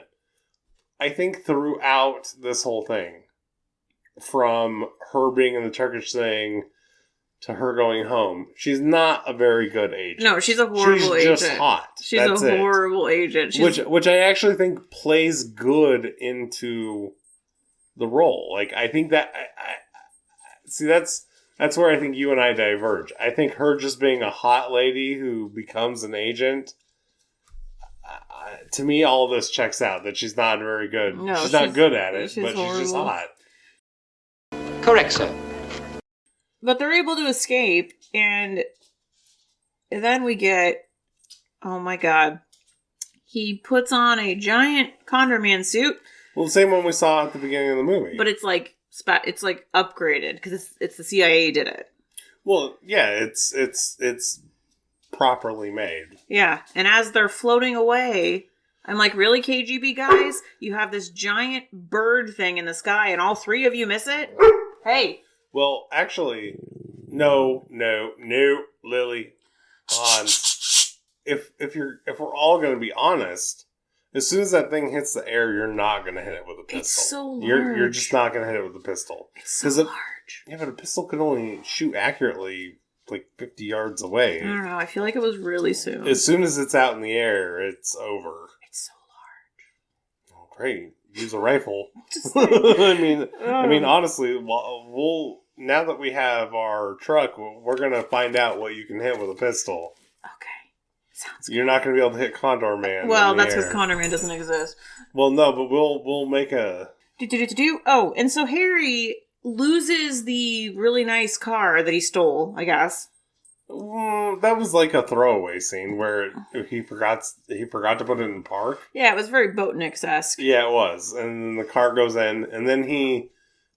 I think throughout this whole thing, from her being in the Turkish thing to her going home, she's not a very good agent. No, she's a horrible agent. She's just hot. She's a horrible agent. Which I actually think plays good into the role. Like, I think that... see, that's where I think you and I diverge. I think her just being a hot lady who becomes an agent, to me, all this checks out. That she's not very good. No, she's not good at it, but horrible. She's just hot. Correct, sir. But they're able to escape, and then we get, oh my god, he puts on a giant Condorman suit. Well, the same one we saw at the beginning of the movie. But it's like upgraded because it's the CIA did it. Well, yeah, it's properly made. Yeah, and as they're floating away, I'm like, really, KGB guys? You have this giant bird thing in the sky, and all 3 of you miss it? Hey. Well, actually, no, Lily, Hans. If we're all going to be honest, as soon as that thing hits the air, you're not going to hit it with a pistol. It's so large. You're just not going to hit it with a pistol. It's so large. Yeah, but a pistol can only shoot accurately like 50 yards away. I don't know. I feel like it was really soon. As soon as it's out in the air, it's over. It's so large. Oh, great. Use a rifle. I mean, honestly, we'll now that we have our truck, we're going to find out what you can hit with a pistol. Okay. Sounds good. You're not going to be able to hit Condorman. Well, that's because Condorman doesn't exist. Well, no, but we'll make a... Oh, and so Harry loses the really nice car that he stole, I guess. That was like a throwaway scene where he forgot to put it in park. Yeah, it was very Boatniks-esque. Yeah, it was. And then the car goes in, and then he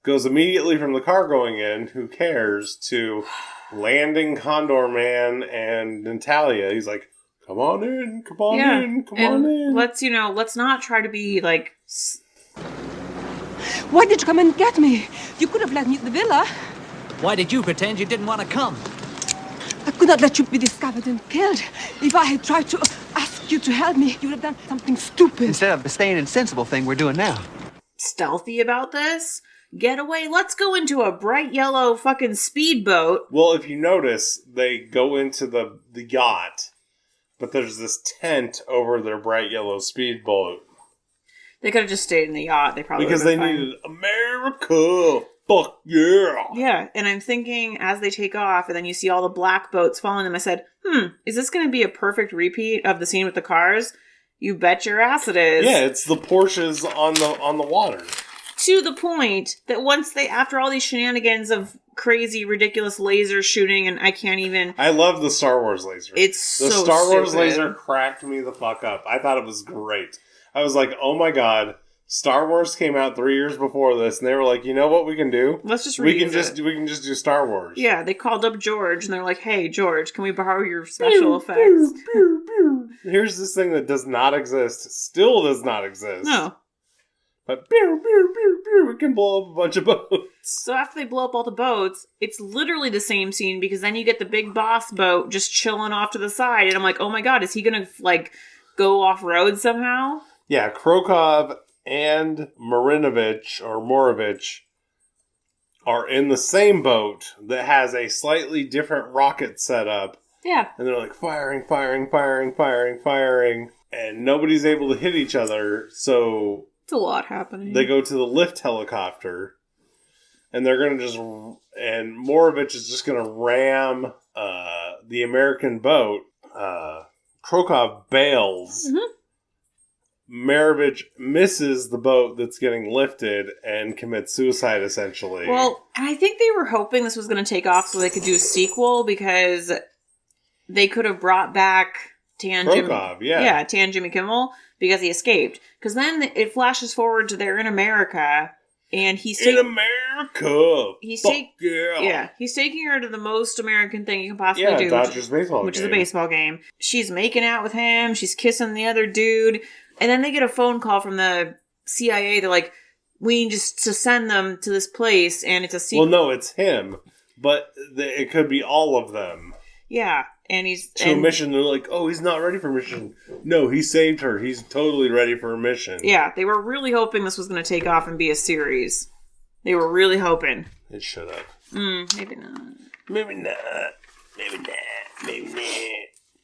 goes immediately from the car going in, who cares, to landing Condorman and Natalia. He's like, come on in, come on in. Let's not try to be like... Why did you come and get me? You could have left me at the villa. Why did you pretend you didn't want to come? I could not let you be discovered and killed. If I had tried to ask you to help me, you would have done something stupid. Instead of the staying and sensible thing we're doing now. Stealthy about this? Get away. Let's go into a bright yellow fucking speedboat. Well, if you notice, they go into the yacht, but there's this tent over their bright yellow speedboat. They could have just stayed in the yacht. They probably because would've they been fine. needed America. Fuck yeah. Yeah, and I'm thinking as they take off, and then you see all the black boats following them, I said, is this going to be a perfect repeat of the scene with the cars? You bet your ass it is. Yeah, it's the Porsches on the water. To the point that after all these shenanigans of crazy, ridiculous laser shooting, and I can't even... I love the Star Wars laser. It's the so Star Wars stupid. laser cracked me the fuck up. I thought it was great. I was like, oh my god, Star Wars came out 3 years before this, and they were like, you know what we can do? Let's just we can reuse just do Star Wars. Yeah, they called up George, and they're like, hey, George, can we borrow your special effects? Here's this thing that does not exist. Still does not exist. No. But we can blow up a bunch of boats. So after they blow up all the boats, it's literally the same scene, because then you get the big boss boat just chilling off to the side, and I'm like, oh my god, is he gonna, like, go off-road somehow? Yeah, Krokov and Morovich are in the same boat that has a slightly different rocket setup. Yeah. And they're like firing, and nobody's able to hit each other, so... It's a lot happening. They go to the lift helicopter, and they're going to and Morovich is just going to ram the American boat. Krokov bails. Mm-hmm. Morovich misses the boat that's getting lifted and commits suicide, essentially. Well, and I think they were hoping this was going to take off so they could do a sequel, because they could have brought back Tan Krokov, Tan Jimmy Kimmel, because he escaped. Because then it flashes forward to they're in America, and he's in America. He's he's taking her to the most American thing you can possibly do, Dodgers baseball which game. is a baseball game. She's making out with him. She's kissing the other dude, and then they get a phone call from the CIA. They're like, "We need just to send them to this place," and it's a secret. Well, no, it's him, but it could be all of them. Yeah, and he's... To a mission, they're like, oh, he's not ready for a mission. No, he saved her. He's totally ready for a mission. Yeah, they were really hoping this was going to take off and be a series. They were really hoping. It should have. Maybe not. Maybe not. Maybe not.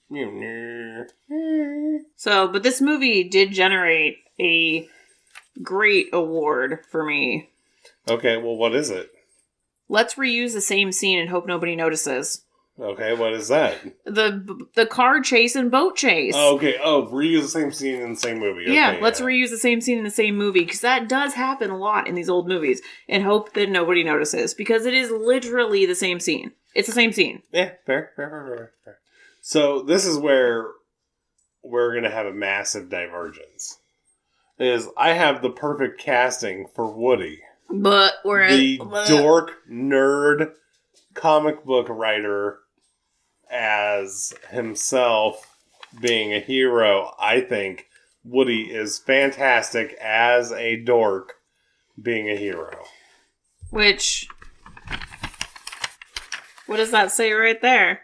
Maybe not. So, but this movie did generate a great award for me. Okay, well, what is it? Let's reuse the same scene and hope nobody notices. Okay, what is that? The car chase and boat chase. Oh, okay. Oh, reuse the same scene in the same movie. Okay, yeah, let's reuse the same scene in the same movie, because that does happen a lot in these old movies, and hope that nobody notices, because it is literally the same scene. It's the same scene. Yeah, fair. So this is where we're going to have a massive divergence. I have the perfect casting for Woody. But dork, nerd, comic book writer as himself being a hero. I think Woody is fantastic as a dork being a hero. Which, what does that say right there?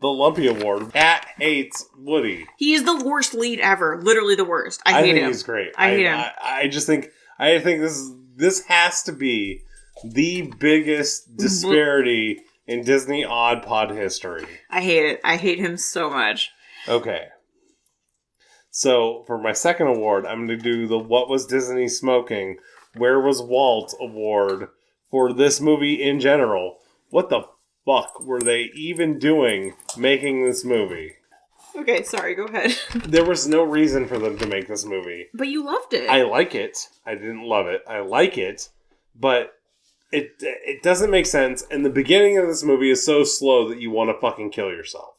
The Lumpy Award. Pat hates Woody. He is the worst lead ever. Literally the worst. I hate him. I think he's great. I hate him. I think this has to be the biggest disparity in Disney Odd Pod history. I hate it. I hate him so much. Okay. So, for my second award, I'm going to do the What Was Disney Smoking? Where Was Walt award for this movie in general. What the fuck were they even doing making this movie? Okay, sorry, go ahead. There was no reason for them to make this movie. But you loved it. I like it. I didn't love it. I like it. But it doesn't make sense. And the beginning of this movie is so slow that you want to fucking kill yourself.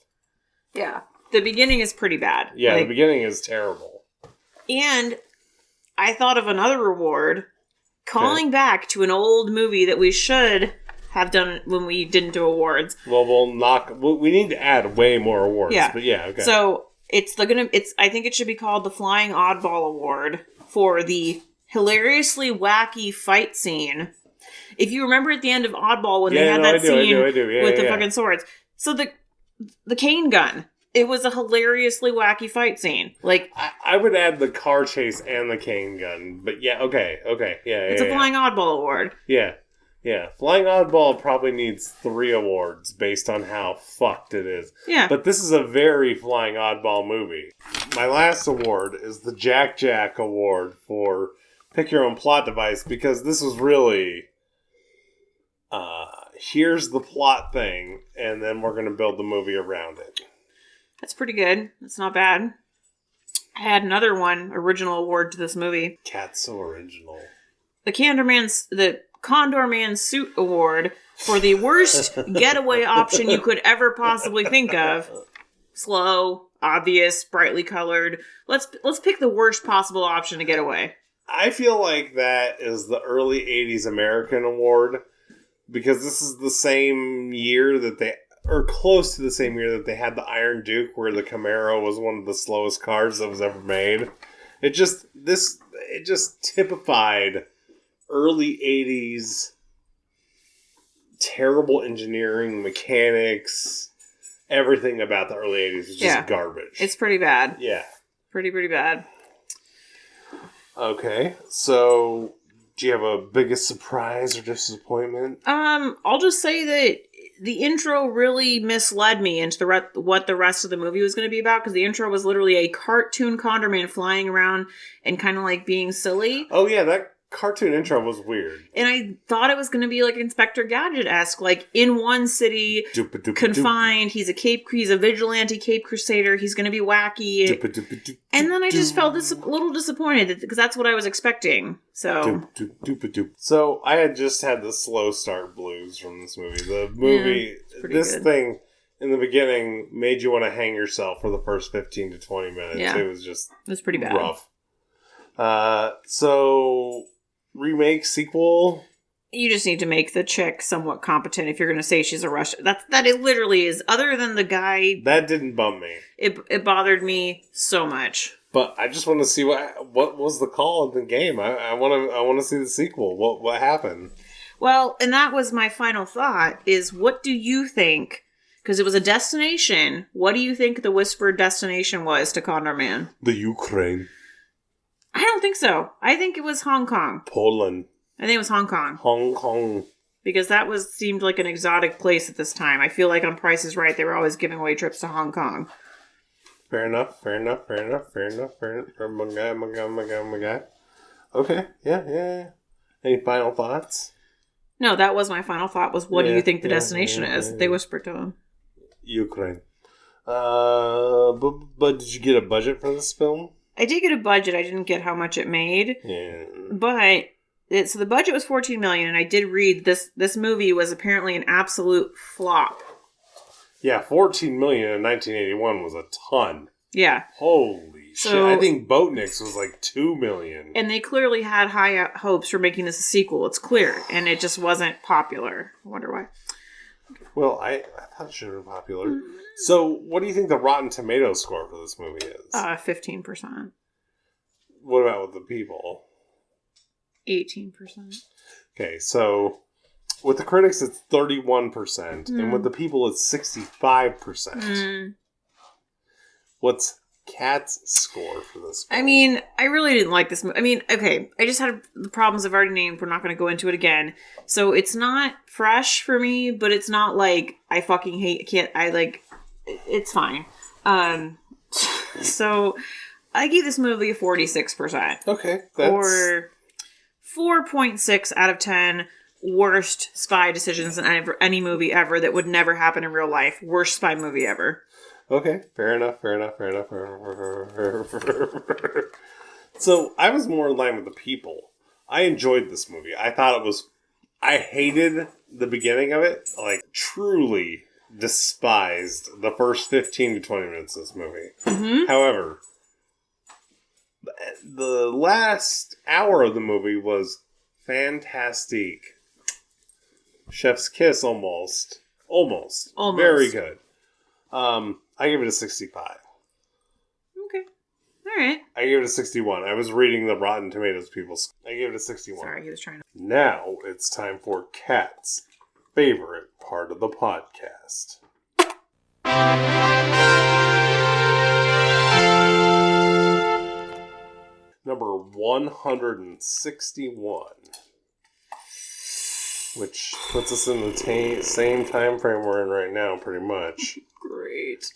Yeah. The beginning is pretty bad. Yeah, the beginning is terrible. And I thought of another reward, calling back to an old movie that we should have done when we didn't do awards. Well, we need to add way more awards. Yeah. But yeah, okay. So I think it should be called the Flying Oddball Award for the hilariously wacky fight scene. If you remember at the end of Oddball when they had that scene with the fucking swords. So the cane gun. It was a hilariously wacky fight scene. Like I would add the car chase and the cane gun. But yeah, okay. Yeah, it's a Flying Oddball Award. Yeah. Yeah, Flying Oddball probably needs 3 awards based on how fucked it is. Yeah. But this is a very Flying Oddball movie. My last award is the Jack Jack Award for Pick Your Own Plot Device, because this was really... here's the plot thing, and then we're going to build the movie around it. That's pretty good. That's not bad. I had another original award to this movie. Cat's so original. The Condorman Suit Award for the worst getaway option you could ever possibly think of. Slow, obvious, brightly colored. Let's pick the worst possible option to get away. I feel like that is the early 80s American Award, because this is the same year that or close to the same year that they had the Iron Duke, where the Camaro was one of the slowest cars that was ever made. It just typified early 80s terrible engineering, mechanics, everything about the early 80s was just garbage. It's pretty bad. Yeah. Pretty bad. Okay, so do you have a biggest surprise or disappointment? I'll just say that the intro really misled me into what the rest of the movie was going to be about, because the intro was literally a cartoon Condorman flying around and kind of like being silly. Oh yeah, that cartoon intro was weird. And I thought it was going to be like Inspector Gadget-esque, like in one city, confined. He's a vigilante Cape Crusader. He's going to be wacky. And then I just felt a little disappointed, because that's what I was expecting. So I had just had the slow start blues from this movie. The movie, this good. Thing in the beginning made you want to hang yourself for the first 15 to 20 minutes. Yeah. It was pretty bad. Rough. So remake, sequel. You just need to make the chick somewhat competent if you're going to say she's a Russian. That it literally is. Other than the guy, that didn't bum me. It bothered me so much. But I just want to see what was the call of the game. I want to see the sequel. What happened? Well, and that was my final thought. Is what do you think? Because it was a destination. What do you think the whispered destination was to Condorman? The Ukraine. I don't think so. I think it was Hong Kong. Poland. I think it was Hong Kong. Hong Kong. Because that seemed like an exotic place at this time. I feel like on Price is Right, they were always giving away trips to Hong Kong. Fair enough. My guy. Okay. Yeah. Any final thoughts? No, that was my final thought, was what do you think the destination is? They whispered to him. Ukraine. But did you get a budget for this film? I did get a budget. I didn't get how much it made. Yeah. But so the budget was $14 million, and I did read this movie was apparently an absolute flop. Yeah, $14 million in 1981 was a ton. Yeah. Holy shit. I think Boatniks was like $2 million. And they clearly had high hopes for making this a sequel. It's clear. And it just wasn't popular. I wonder why. Well, I thought it should have been popular. Mm-hmm. So, what do you think the Rotten Tomatoes score for this movie is? 15%. What about with the people? 18%. Okay, so with the critics it's 31%, and with the people it's 65%. What's Kat's score for this film? I mean, I really didn't like this movie. I mean, okay, I just had the problems I've already named. We're not going to go into it again. So it's not fresh for me, but it's not like I fucking hate, it's fine. So I gave this movie a 46%. Okay. Or 4.6 out of 10 worst spy decisions in any movie ever that would never happen in real life. Worst spy movie ever. Okay, fair enough. So, I was more in line with the people. I enjoyed this movie. I hated the beginning of it. Like, truly despised the first 15 to 20 minutes of this movie. Mm-hmm. However, the last hour of the movie was fantastic. Chef's kiss, almost. Very good. I give it a 65. Okay. All right. I gave it a 61. I was reading the Rotten Tomatoes people's. I gave it a 61. Sorry, he was trying to. Now it's time for Kat's favorite part of the podcast. Number 161. which puts us in the same time frame we're in right now, pretty much. Great.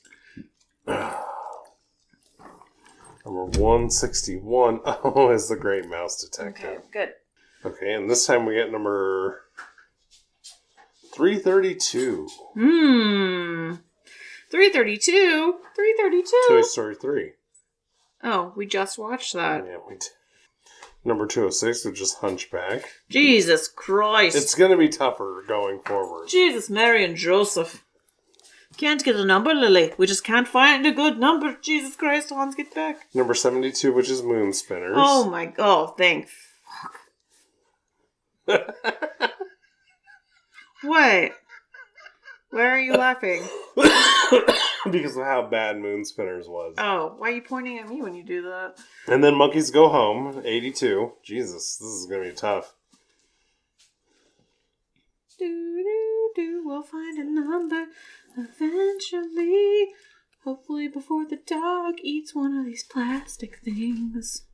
Number 161. Oh, is the Great Mouse Detective. Okay, good. Okay, and this time we get number 332. 332? 332? Toy Story 3. Oh, we just watched that. Yeah, we did. Number 206, which is Hunchback. Jesus Christ. It's going to be tougher going forward. Jesus, Mary and Joseph. Can't get a number, Lily. We just can't find a good number. Jesus Christ, Hans, get back. Number 72, which is Moon Spinners. Oh my god, thank fuck. What? Why are you laughing? Because of how bad Moon Spinners was. Oh, why are you pointing at me when you do that? And then Monkeys Go Home, 82. Jesus, this is going to be tough. We'll find a number eventually. Hopefully before the dog eats one of these plastic things.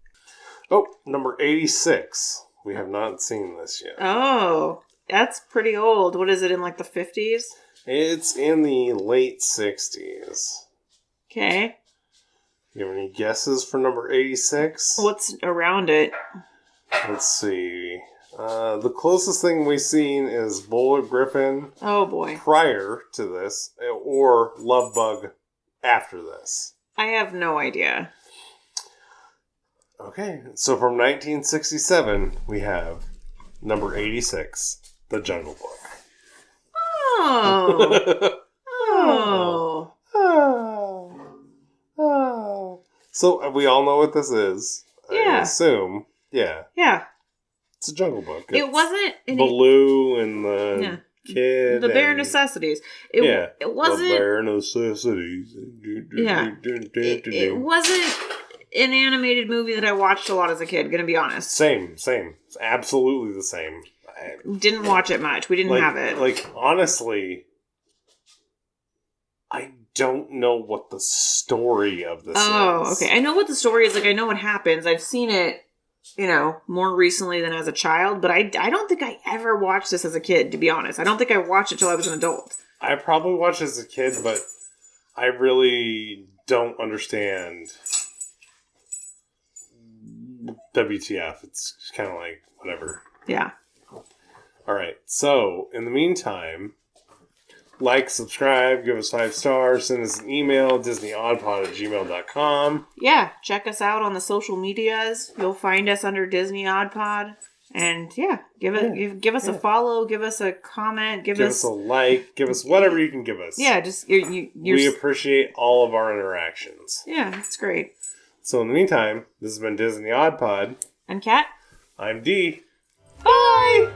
Oh, number 86. We have not seen this yet. Oh, that's pretty old. What is it, in like the 50s? It's in the late 60s. Okay. You have any guesses for number 86? What's around it? Let's see. The closest thing we've seen is Bullet Griffin. Oh boy. Prior to this, or Love Bug after this. I have no idea. Okay, so from 1967, we have number 86, The Jungle Book. Oh. So we all know what this is. Yeah. I assume. Yeah. Yeah. It's a Jungle Book. It wasn't Baloo and the kid. The bare necessities. It wasn't. The bare necessities. Yeah. It wasn't an animated movie that I watched a lot as a kid, gonna be honest. Same. It's absolutely the same. Didn't watch it much. We didn't have it. Like, honestly, I don't know what the story of this is. Oh, okay. I know what the story is. Like, I know what happens. I've seen it, more recently than as a child, but I don't think I ever watched this as a kid, to be honest. I don't think I watched it till I was an adult. I probably watched it as a kid, but I really don't understand WTF. It's kind of like, whatever. Yeah. All right. So, in the meantime, like, subscribe, give us 5 stars, send us an email, disneyoddpod@gmail.com. Yeah, check us out on the social medias. You'll find us under Disney Oddpod. And yeah, give us a follow, give us a comment, give us a like, give us whatever you can give us. Yeah, just we appreciate all of our interactions. Yeah, it's great. So in the meantime, this has been Disney Oddpod. I'm Kat. I'm Dee. Bye!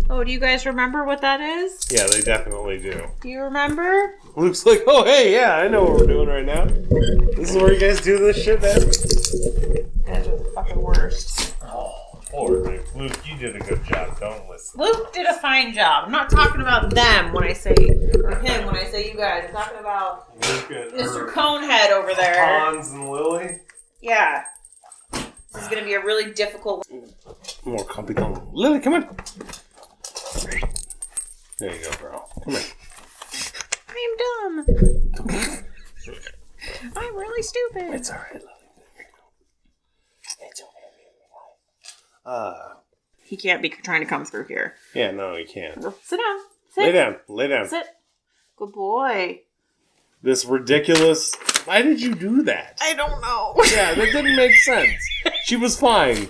Oh, do you guys remember what that is? Yeah, they definitely do. Do you remember? Luke's like, oh, hey, yeah, I know what we're doing right now. This is where you guys do this shit, man. Guys are the fucking worst. Oh, poor Luke. Luke, you did a good job. Don't listen. Luke did a fine job. I'm not talking about them when I say, or him when I say you guys. I'm talking about Mr. Conehead over there. Hans and Lily? Yeah. This is going to be a really difficult one. More complicated. Lily, come on. There you go, bro. Come here. I'm dumb. I'm really stupid. It's alright, Lily. There you go. It's okay. He can't be trying to come through here. Yeah, no, he can't. Sit down. Sit. Lay down. Lay down. Sit. Good boy. This ridiculous... Why did you do that? I don't know. Yeah, that didn't make sense. She was fine.